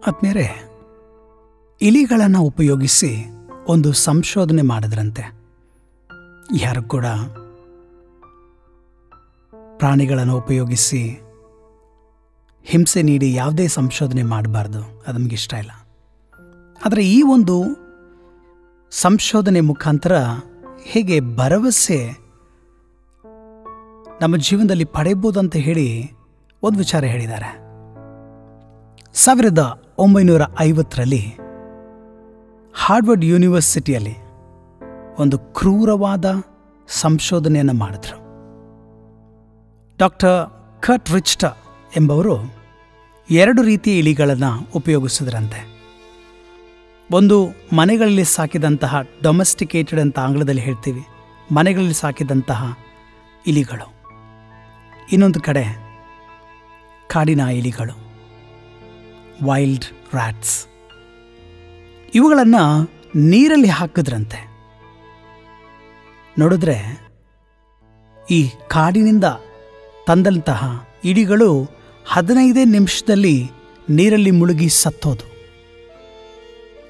ಆದ್ಮೇಲೆ ಇಲಿಗಳನ್ನು ಉಪಯೋಗಿಸಿ ಒಂದು ಸಂಶೋಧನೆ ಮಾಡಿದ್ರಂತೆ. ಯಾರು ಕೂಡ ಪ್ರಾಣಿಗಳನ್ನು ಉಪಯೋಗಿಸಿ ಹಿಂಸೆ ನೀಡಿ ಯಾವುದೇ ಸಂಶೋಧನೆ ಮಾಡಬಾರ್ದು, ಅದು ನಮಗೆ ಇಷ್ಟ ಇಲ್ಲ. ಆದರೆ ಈ ಒಂದು ಸಂಶೋಧನೆ ಮುಖಾಂತರ ಹೇಗೆ ಭರವಸೆ ನಮ್ಮ ಜೀವನದಲ್ಲಿ ಪಡೆಯಬಹುದು ಅಂತ ಹೇಳಿ ಒಂದು ವಿಚಾರ ಹೇಳಿದ್ದಾರೆ. 1950ರಲ್ಲಿ ಹಾರ್ವರ್ಡ್ ಯೂನಿವರ್ಸಿಟಿಯಲ್ಲಿ ಒಂದು ಕ್ರೂರವಾದ ಸಂಶೋಧನೆಯನ್ನು ಮಾಡಿದ್ರು. ಡಾಕ್ಟರ್ ಕರ್ಟ್ ರಿಚ್ಟರ್ ಎಂಬವರು 2 ರೀತಿಯ ಇಲಿಗಳನ್ನು ಉಪಯೋಗಿಸಿದ್ರಂತೆ. ಒಂದು ಮನೆಗಳಲ್ಲಿ ಸಾಕಿದಂತಹ ಡೊಮೆಸ್ಟಿಕೇಟೆಡ್ ಅಂತ ಆಂಗ್ಲದಲ್ಲಿ ಹೇಳ್ತೀವಿ, ಮನೆಗಳಲ್ಲಿ ಸಾಕಿದಂತಹ ಇಲಿಗಳು. ಇನ್ನೊಂದು ಕಡೆ ಕಾಡಿನ ಇಲಿಗಳು, ವೈಲ್ಡ್ ರ್ಯಾಟ್ಸ್. ಇವುಗಳನ್ನು ನೀರಲ್ಲಿ ಹಾಕಿದ್ರಂತೆ. ನೋಡಿದ್ರೆ ಈ ಕಾಡಿನಿಂದ ತಂದಂತಹ ಇಲಿಗಳು 15 ನಿಮಿಷದಲ್ಲಿ ನೀರಲ್ಲಿ ಮುಳುಗಿ ಸತ್ತೋದು.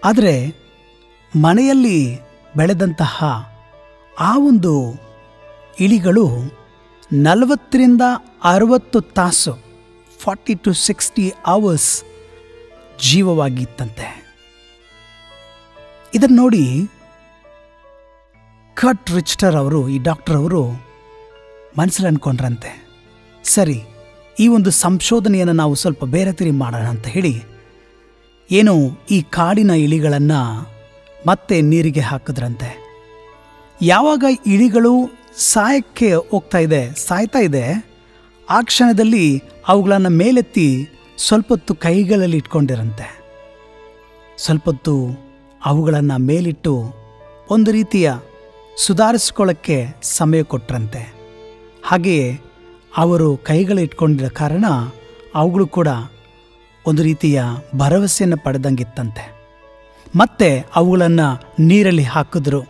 ಆದರೆ ಮನೆಯಲ್ಲಿ ಬೆಳೆದಂತಹ ಆ ಒಂದು ಇಲಿಗಳು 40 ರಿಂದ 60 ತಾಸು 40 to 60 hours ಜೀವವಾಗಿತ್ತಂತೆ. ಇದನ್ನು ನೋಡಿ ಕರ್ಟ್ ರಿಚ್ಟರ್ ಅವರು, ಈ ಡಾಕ್ಟರ್ ಅವರು ಮನಸ್ಸಲ್ಲಿ ಅಂದ್ಕೊಂಡ್ರಂತೆ, ಸರಿ ಈ ಒಂದು ಸಂಶೋಧನೆಯನ್ನು ನಾವು ಸ್ವಲ್ಪ ಬೇರೆ ತಿರಿ ಮಾಡೋಣ ಅಂತ ಹೇಳಿ ಏನು ಈ ಕಾಡಿನ ಇಲಿಗಳನ್ನು ಮತ್ತೆ ನೀರಿಗೆ ಹಾಕಿದ್ರಂತೆ. ಯಾವಾಗ ಇಲಿಗಳು ಸಾಯ್ತಾ ಇದೆ ಆ ಕ್ಷಣದಲ್ಲಿ ಅವುಗಳನ್ನು ಮೇಲೆತ್ತಿ ಸ್ವಲ್ಪ ಹೊತ್ತು ಕೈಗಳಲ್ಲಿ ಇಟ್ಕೊಂಡಿರಂತೆ. ಸ್ವಲ್ಪ ಹೊತ್ತು ಅವುಗಳನ್ನು ಮೇಲಿಟ್ಟು ಒಂದು ರೀತಿಯ ಸುಧಾರಿಸ್ಕೊಳ್ಳೋಕ್ಕೆ ಸಮಯ ಕೊಟ್ಟರಂತೆ. ಹಾಗೆಯೇ ಅವರು ಕೈಗಳಿಟ್ಕೊಂಡಿರೋ ಕಾರಣ ಅವುಗಳು ಕೂಡ ಒಂದು ರೀತಿಯ ಭರವಸೆಯನ್ನು ಪಡೆದಂಗಿತ್ತಂತೆ. ಮತ್ತೆ ಅವುಗಳನ್ನು ನೀರಲ್ಲಿ ಹಾಕಿದ್ರು.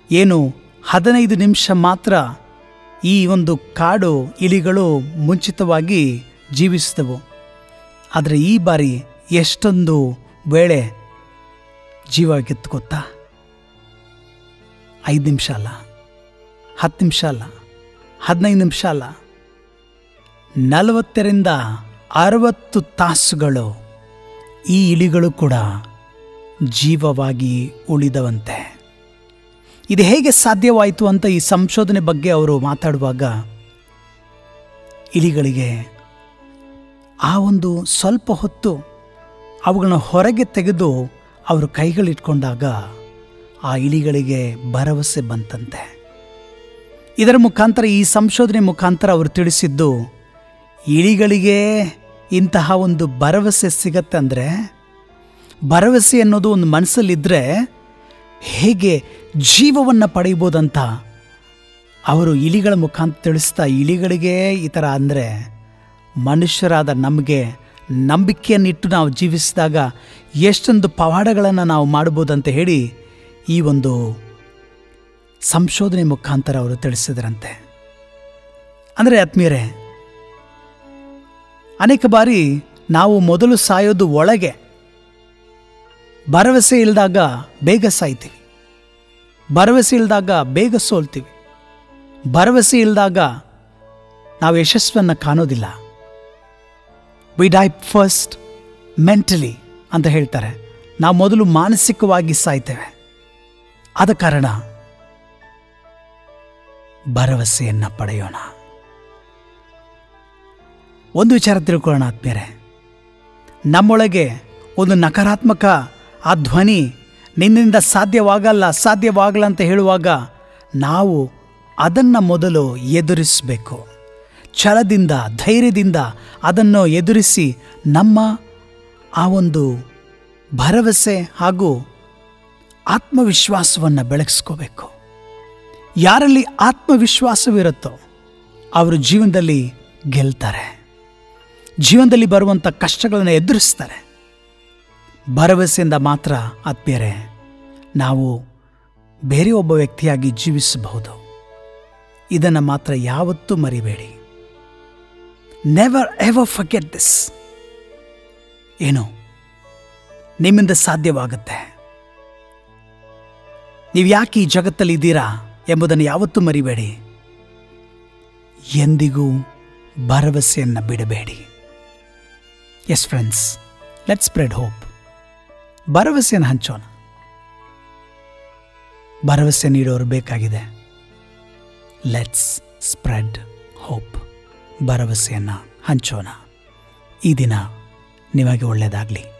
ಏನು 15 ನಿಮಿಷ ಮಾತ್ರ ಈ ಒಂದು ಕಾಡು ಇಲಿಗಳು ಮುಂಚಿತವಾಗಿ ಜೀವಿಸಿದವು. ಆದರೆ ಈ ಬಾರಿ ಎಷ್ಟೊಂದು ವೇಳೆ ಜೀವವಾಗಿತ್ತು ಗೊತ್ತಾ? 5 ನಿಮಿಷ ಅಲ್ಲ, 10 ನಿಮಿಷ ಅಲ್ಲ, 15 ನಿಮಿಷ ಅಲ್ಲ, 40 ರಿಂದ 60 ತಾಸುಗಳು ಈ ಇಲಿಗಳು ಕೂಡ ಜೀವವಾಗಿ ಉಳಿದವಂತೆ. ಇದು ಹೇಗೆ ಸಾಧ್ಯವಾಯಿತು ಅಂತ ಈ ಸಂಶೋಧನೆ ಬಗ್ಗೆ ಅವರು ಮಾತಾಡುವಾಗ ಇಲಿಗಳಿಗೆ ಆ ಒಂದು ಸ್ವಲ್ಪ ಹೊತ್ತು ಅವುಗಳನ್ನ ಹೊರಗೆ ತೆಗೆದು ಅವರು ಕೈಗಳಿಟ್ಕೊಂಡಾಗ ಆ ಇಲಿಗಳಿಗೆ ಭರವಸೆ ಬಂತಂತೆ. ಇದರ ಮುಖಾಂತರ, ಈ ಸಂಶೋಧನೆ ಮುಖಾಂತರ ಅವರು ತಿಳಿಸಿದ್ದು, ಇಲಿಗಳಿಗೆ ಇಂತಹ ಒಂದು ಭರವಸೆ ಸಿಗತ್ತೆ ಅಂದರೆ, ಭರವಸೆ ಅನ್ನೋದು ಒಂದು ಮನಸ್ಸಲ್ಲಿದ್ದರೆ ಹೇಗೆ ಜೀವವನ್ನು ಪಡೆಯಬಹುದಂತ ಅವರು ಇಲಿಗಳ ಮುಖಾಂತರ ತಿಳಿಸ್ತಾ, ಇಲಿಗಳಿಗೆ ಈ ಥರ ಅಂದರೆ ಮನುಷ್ಯರಾದ ನಮಗೆ ನಂಬಿಕೆಯನ್ನಿಟ್ಟು ನಾವು ಜೀವಿಸಿದಾಗ ಎಷ್ಟೊಂದು ಪವಾಡಗಳನ್ನು ನಾವು ಮಾಡ್ಬೋದಂತ ಹೇಳಿ ಈ ಒಂದು ಸಂಶೋಧನೆ ಮುಖಾಂತರ ಅವರು ತಿಳಿಸಿದ್ರಂತೆ. ಅಂದರೆ ಆತ್ಮೀಯರೇ, ಅನೇಕ ಬಾರಿ ನಾವು ಮೊದಲು ಸಾಯೋದು ಒಳಗೆ. ಭರವಸೆ ಇಲ್ಲದಾಗ ಬೇಗ ಸಾಯ್ತೀವಿ, ಭರವಸೆ ಇಲ್ಲದಾಗ ಬೇಗ ಸೋಲ್ತೀವಿ, ಭರವಸೆ ಇಲ್ಲದಾಗ ನಾವು ಯಶಸ್ಸನ್ನು ಕಾಣೋದಿಲ್ಲ. ವಿ ಡೈ ಫಸ್ಟ್ ಮೆಂಟಲಿ ಅಂತ ಹೇಳ್ತಾರೆ. ನಾವು ಮೊದಲು ಮಾನಸಿಕವಾಗಿ ಸಾಯ್ತೇವೆ. ಆದ ಕಾರಣ ಭರವಸೆಯನ್ನು ಪಡೆಯೋಣ. ಒಂದು ವಿಚಾರ ತಿಳ್ಕೊಳ್ಳೋಣ ಆದ್ಮೇಲೆ, ನಮ್ಮೊಳಗೆ ಒಂದು ನಕಾರಾತ್ಮಕ ಆ ಧ್ವನಿ ನಿನ್ನಿಂದ ಸಾಧ್ಯವಾಗಲ್ಲ ಅಂತ ಹೇಳುವಾಗ ನಾವು ಅದನ್ನು ಮೊದಲು ಎದುರಿಸಬೇಕು. ಛಲದಿಂದ, ಧೈರ್ಯದಿಂದ ಅದನ್ನು ಎದುರಿಸಿ ನಮ್ಮ ಆ ಒಂದು ಭರವಸೆ ಹಾಗೂ ಆತ್ಮವಿಶ್ವಾಸವನ್ನು ಬೆಳೆಸ್ಕೋಬೇಕು. ಯಾರಲ್ಲಿ ಆತ್ಮವಿಶ್ವಾಸವಿರುತ್ತೋ ಅವರು ಜೀವನದಲ್ಲಿ ಗೆಲ್ತಾರೆ, ಜೀವನದಲ್ಲಿ ಬರುವಂಥ ಕಷ್ಟಗಳನ್ನು ಎದುರಿಸ್ತಾರೆ. ಭರವಸೆಯಿಂದ ಮಾತ್ರ ಆತ್ಮೀಯರೇ ನಾವು ಬೇರೆ ಒಬ್ಬ ವ್ಯಕ್ತಿಯಾಗಿ ಜೀವಿಸಬಹುದು. ಇದನ್ನು ಮಾತ್ರ ಯಾವತ್ತೂ ಮರಿಬೇಡಿ. Never ever forget this. ಏನು ನಿಮ್ಮಿಂದ ಸಾಧ್ಯವಾಗುತ್ತೆ. ನೀವು ಯಾಕೆ ಈ ಜಗತ್ತಲ್ಲಿ ಇದ್ದೀರಾ ಎಂಬುದನ್ನು ಯಾವತ್ತೂ ಮರಿಬೇಡಿ. ಎಂದಿಗೂ ಭರವಸೆಯನ್ನು ಬಿಡಬೇಡಿ. S friends, let's spread hope. ಭರವಸೆಯನ್ನು ಹಂಚೋಣ. ಭರವಸೆ ನೀಡೋರು ಬೇಕಾಗಿದೆ. Let's spread hope. ಭರವಸೆಯನ್ನು ಹಂಚೋಣ. ಈ ದಿನ ನಿಮಗೆ ಒಳ್ಳೆಯದಾಗಲಿ.